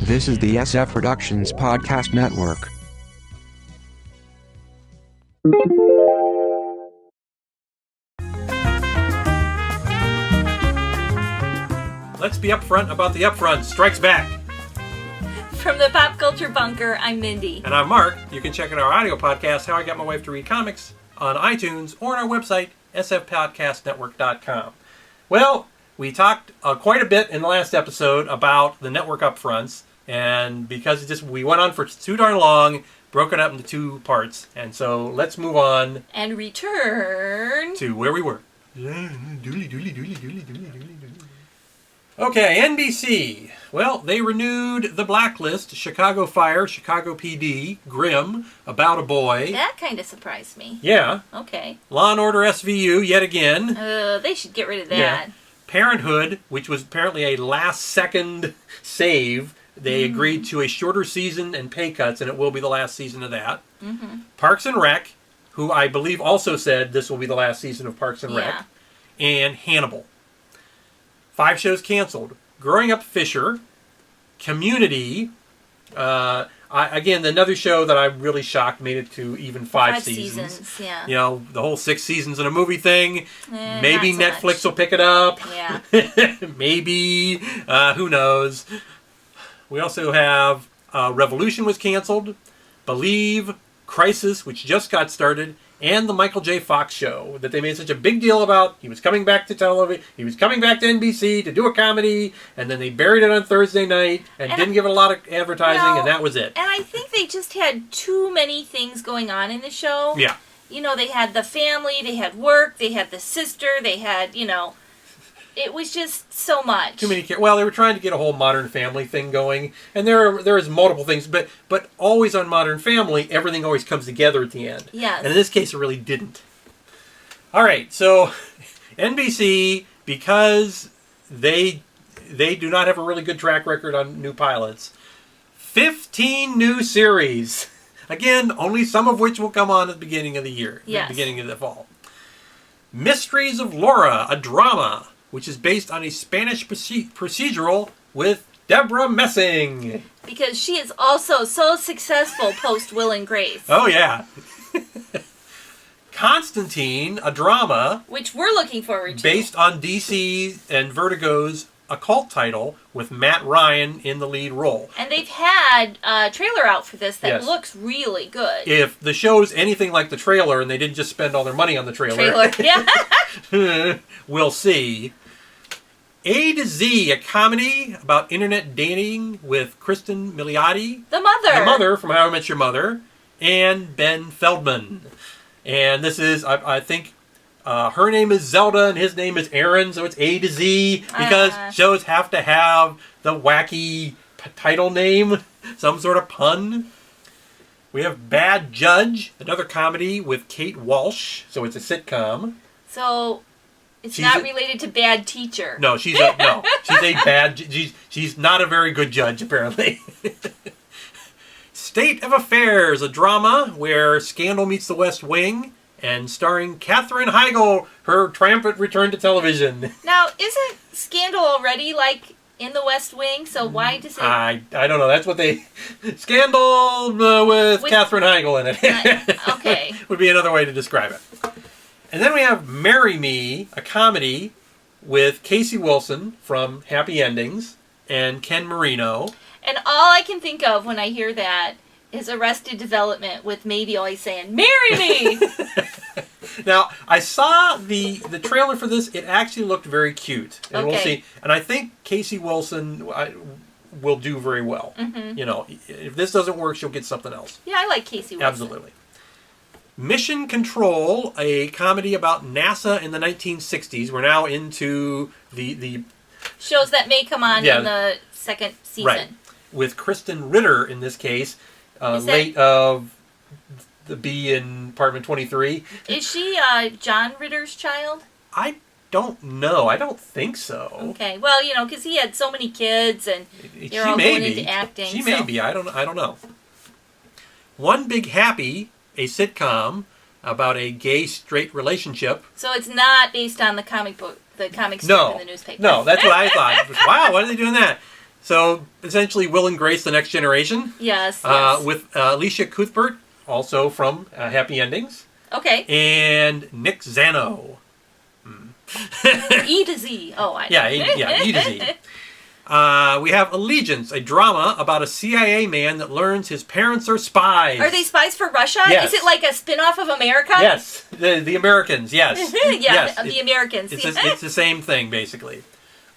This is the SF Productions Podcast Network. Let's be upfront about the Upfronts. Strikes back. From the Pop Culture Bunker, I'm Mindy. And I'm Mark. You can check out our audio podcast, How I Got My Wife to Read Comics, on iTunes or on our website, sfpodcastnetwork.com. Well, we talked quite a bit in the last episode about the network upfronts, and because we went on for too darn long, broken up into two parts. And so let's move on and return to where we were. Okay, NBC. Well, they renewed The Blacklist, Chicago Fire, Chicago PD, Grimm, About a Boy. That kind of surprised me. Yeah. Okay. Law and Order SVU, yet again. They should get rid of that. Yeah. Parenthood, which was apparently a last-second save. They agreed to a shorter season and pay cuts, and it will be the last season of that. Mm-hmm. Parks and Rec, who I believe also said this will be the last season of Parks and Rec. And Hannibal. 5 shows canceled. Growing Up Fisher, Community. Again, another show that I'm really shocked made it to even 5 seasons. Yeah. You know, the whole 6 seasons in a movie thing. Maybe not so Netflix much. will pick it up. Yeah. Maybe. Who knows? We also have Revolution was canceled. Believe, Crisis, which just got started, and the Michael J. Fox show that they made such a big deal about. He was coming back to television. He was coming back to NBC to do a comedy, and then they buried it on Thursday night and didn't give it a lot of advertising, and that was it. And I think they just had too many things going on in the show. Yeah. You know, they had the family, they had work, they had the sister, they had, it was just so much. Too many Well, they were trying to get a whole Modern Family thing going, and there is multiple things, but always on Modern Family, everything always comes together at the end. Yes. And in this case, it really didn't. All right, so NBC, because they do not have a really good track record on new pilots, 15 new series. Again, only some of which will come on at the beginning of the year, Yes. the beginning of the fall. Mysteries of Laura, a drama, which is based on a Spanish procedural with Deborah Messing. Because she is also so successful post Will and Grace. Oh, yeah. Constantine, a drama. Which we're looking forward to. Based on DC and Vertigo's occult title with Matt Ryan in the lead role. And they've had a trailer out for this that Yes. looks really good. If the show's anything like the trailer and they didn't just spend all their money on the trailer. Yeah. We'll see. A to Z, a comedy about internet dating with Kristen Milioti. The mother from How I Met Your Mother. And Ben Feldman. And this is, I think, her name is Zelda and his name is Aaron, so it's A to Z because shows have to have the wacky title name, some sort of pun. We have Bad Judge, another comedy with Kate Walsh, so it's a sitcom. So she's not related to Bad Teacher. No, she's a bad. She's not a very good judge, apparently. State of Affairs, a drama where Scandal meets the West Wing, and starring Katherine Heigl, her triumphant return to television. Now, isn't Scandal already in the West Wing? So why does it? I don't know. That's what they Scandal with Katherine Heigl in it. Okay, would be another way to describe it. And then we have Marry Me, a comedy with Casey Wilson from Happy Endings and Ken Marino. And all I can think of when I hear that is Arrested Development with Maybe always saying, "Marry me." Now, I saw the trailer for this. It actually looked very cute. And we'll see. And I think Casey Wilson will do very well. Mm-hmm. If this doesn't work, she'll get something else. Yeah, I like Casey Wilson. Absolutely. Mission Control, a comedy about NASA in the 1960s. We're now into the shows that may come on in the second season. Right. With Kristen Ritter in this case, late of the B in Apartment 23. Is she John Ritter's child? I don't know. I don't think so. Okay. Well, because he had so many kids and they're all going into acting. She may be. I don't know. One Big Happy, a sitcom about a gay-straight relationship. So it's not based on the comic book, the comic strip in the newspaper. No, that's what I thought. Wow, why are they doing that? So essentially, Will and Grace, the next generation. Yes. Yes. With Alicia Cuthbert, also from Happy Endings, Okay. and Nick Zano. E to Z. Oh, I know. Yeah, E to Z. We have Allegiance, a drama about a CIA man that learns his parents are spies. Are they spies for Russia? Yes. Is it like a spin-off of America? Yes, the Americans. Yes. Yeah, Yes. the Americans. It's the same thing, basically.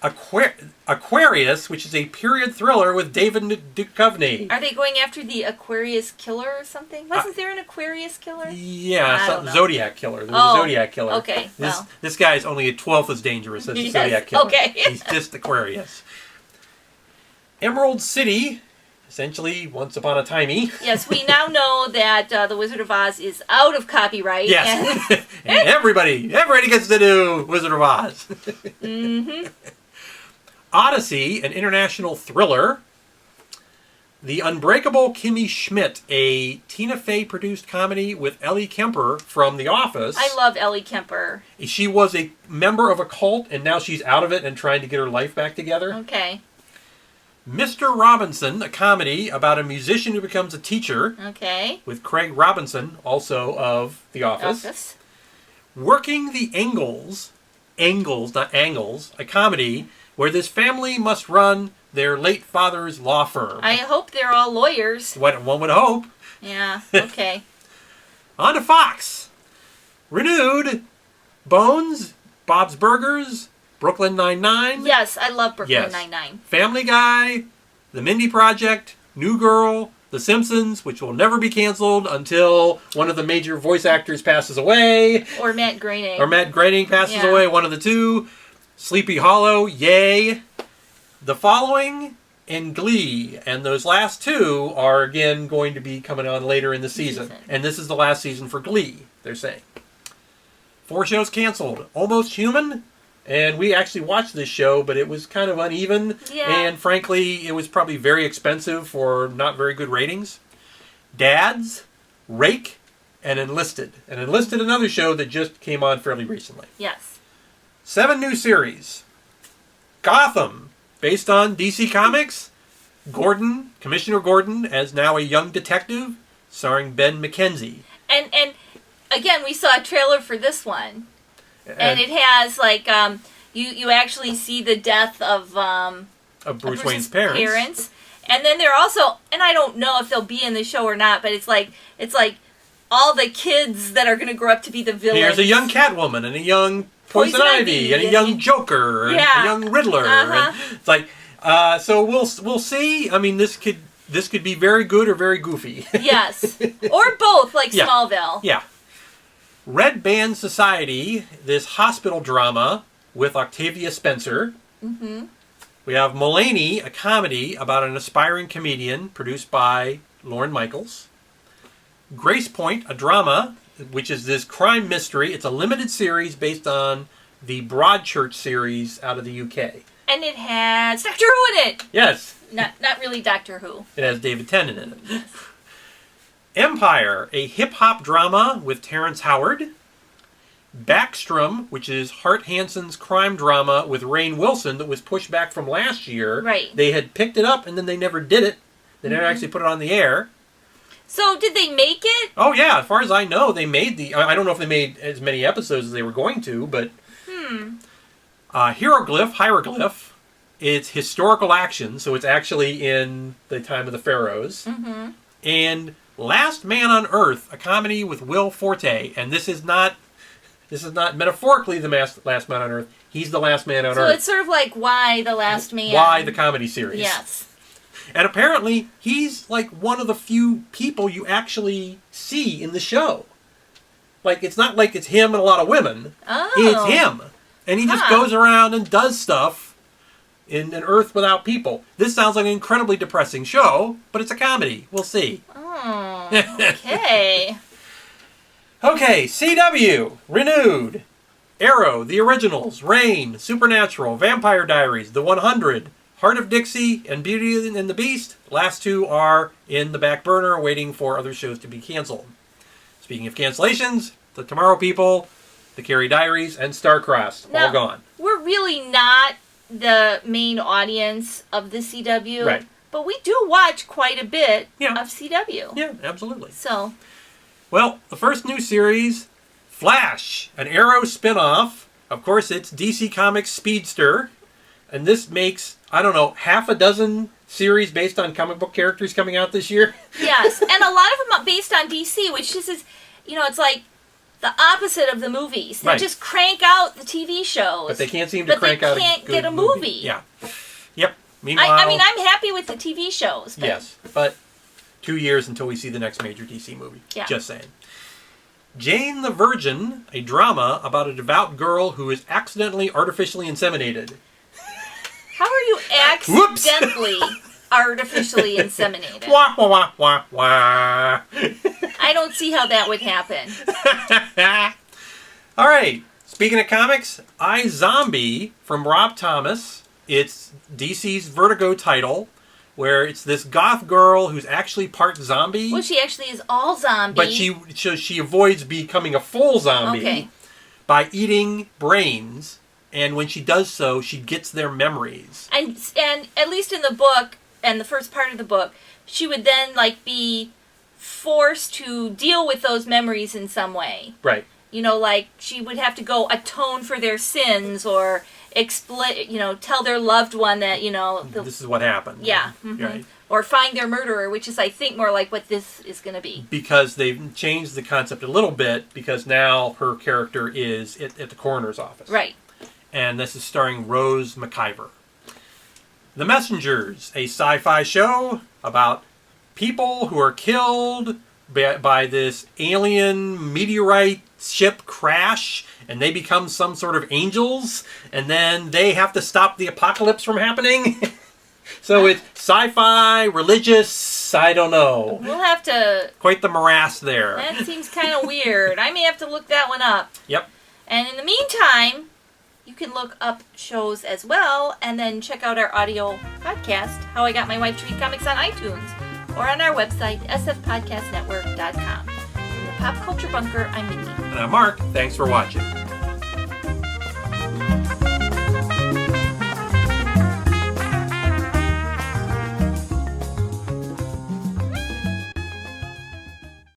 Aquarius, which is a period thriller with David Duchovny. Are they going after the Aquarius killer or something? Wasn't there an Aquarius killer? Yeah, Zodiac killer. There was a Zodiac killer. Okay, This guy's only a 12th as dangerous as the Yes, Zodiac killer. okay. He's just Aquarius. Emerald City, essentially Once Upon a Timey. Yes, we now know that The Wizard of Oz is out of copyright. Yes. And everybody gets to do Wizard of Oz. Mm-hmm. Odyssey, an international thriller. The Unbreakable Kimmy Schmidt, a Tina Fey produced comedy with Ellie Kemper from The Office. I love Ellie Kemper. She was a member of a cult, and now she's out of it and trying to get her life back together. Okay. Mr. Robinson, a comedy about a musician who becomes a teacher. Okay. With Craig Robinson, also of The Office. Working the Angles, not Angles, a comedy where this family must run their late father's law firm. I hope they're all lawyers. What one would hope. Yeah, okay. On to Fox. Renewed, Bones, Bob's Burgers, Brooklyn Nine-Nine. Yes, I love Brooklyn Nine-Nine. Family Guy, The Mindy Project, New Girl, The Simpsons, which will never be canceled until one of the major voice actors passes away. Or Matt Groening. Passes away, one of the two. Sleepy Hollow, yay. The Following, and Glee. And those last two are, again, going to be coming on later in the season. And this is the last season for Glee, they're saying. 4 shows canceled. Almost Human. And we actually watched this show, but it was kind of uneven. Yeah. And frankly, it was probably very expensive for not very good ratings. Dads, Rake, and Enlisted. And Enlisted, another show that just came on fairly recently. Yes. 7 new series. Gotham, based on DC Comics. Commissioner Gordon, as now a young detective, starring Ben McKenzie. And again, we saw a trailer for this one. And it has, like, you actually see the death of Bruce Wayne's parents. And then they're also, and I don't know if they'll be in the show or not, but it's like all the kids that are going to grow up to be the villains. There's a young Catwoman and a young Poison Ivy and a young Joker and a young Riddler. And it's like, so we'll see. I mean, this could be very good or very goofy. Yes, or both, like Smallville. Yeah. Red Band Society, this hospital drama with Octavia Spencer. Mm-hmm. We have Mulaney, a comedy about an aspiring comedian produced by Lorne Michaels. Grace Point, a drama, which is this crime mystery. It's a limited series based on the Broadchurch series out of the UK. And it has Doctor Who in it. Yes. Not really Doctor Who. It has David Tennant in it. Empire, a hip-hop drama with Terrence Howard. Backstrom, which is Hart Hanson's crime drama with Rainn Wilson that was pushed back from last year. Right. They had picked it up and then they never did it. They never actually put it on the air. So, did they make it? Oh, yeah. As far as I know, they made I don't know if they made as many episodes as they were going to, but... Hieroglyph. It's historical action, so it's actually in the time of the pharaohs. Mm-hmm. And Last Man on Earth, a comedy with Will Forte. And this is not metaphorically the last man on Earth. He's the last man on Earth. So it's sort of like Why the Last Man. Why the comedy series. Yes. And apparently, he's like one of the few people you actually see in the show. Like, it's not like it's him and a lot of women. Oh. It's him. And he just goes around and does stuff in an Earth without people. This sounds like an incredibly depressing show, but it's a comedy. We'll see. Oh, okay. Okay, CW, Renewed, Arrow, The Originals, Rain, Supernatural, Vampire Diaries, The 100, Heart of Dixie, and Beauty and the Beast. Last two are in the back burner waiting for other shows to be canceled. Speaking of cancellations, The Tomorrow People, The Carrie Diaries, and Starcrossed, all gone. We're really not the main audience of the CW. Right. But we do watch quite a bit Yeah. of CW. Yeah, absolutely. So, Well, the first new series, Flash, an Arrow spinoff. Of course, it's DC Comics Speedster. And this makes, I don't know, half a dozen series based on comic book characters coming out this year. yes. And a lot of them are based on DC, which just is, it's like the opposite of the movies. They Right. just crank out the TV shows. But they can't seem to crank out a But they can't good get a movie. Yeah. Yep. Meanwhile, I mean, I'm happy with the TV shows. But yes, but 2 years until we see the next major DC movie. Yeah. Just saying. Jane the Virgin, a drama about a devout girl who is accidentally artificially inseminated. How are you Whoops. accidentally artificially inseminated? Wah, wah, wah, wah, wah. I don't see how that would happen. All right. Speaking of comics, iZombie from Rob Thomas. It's DC's Vertigo title, where it's this goth girl who's actually part zombie. Well, she actually is all zombie. But she avoids becoming a full zombie Okay. by eating brains, and when she does so, she gets their memories. And at least in the book, and the first part of the book, she would then be forced to deal with those memories in some way. Right. Like she would have to go atone for their sins or tell their loved one that, This is what happened. yeah. Mm-hmm. Right. Or find their murderer, which is, I think, more like what this is going to be. Because they've changed the concept a little bit, because now her character is at the coroner's office. Right. And this is starring Rose McIver. The Messengers, a sci-fi show about people who are killed by this alien meteorite ship crash, and they become some sort of angels, and then they have to stop the apocalypse from happening. So it's sci-fi, religious, I don't know. We'll have to... Quite the morass there. That seems kind of weird. I may have to look that one up. Yep. And in the meantime, you can look up shows as well, and then check out our audio podcast, How I Got My Wife to Read Comics, on iTunes, or on our website, sfpodcastnetwork.com. From the Pop Culture Bunker, I'm Mindy. And I'm Mark. Thanks for watching.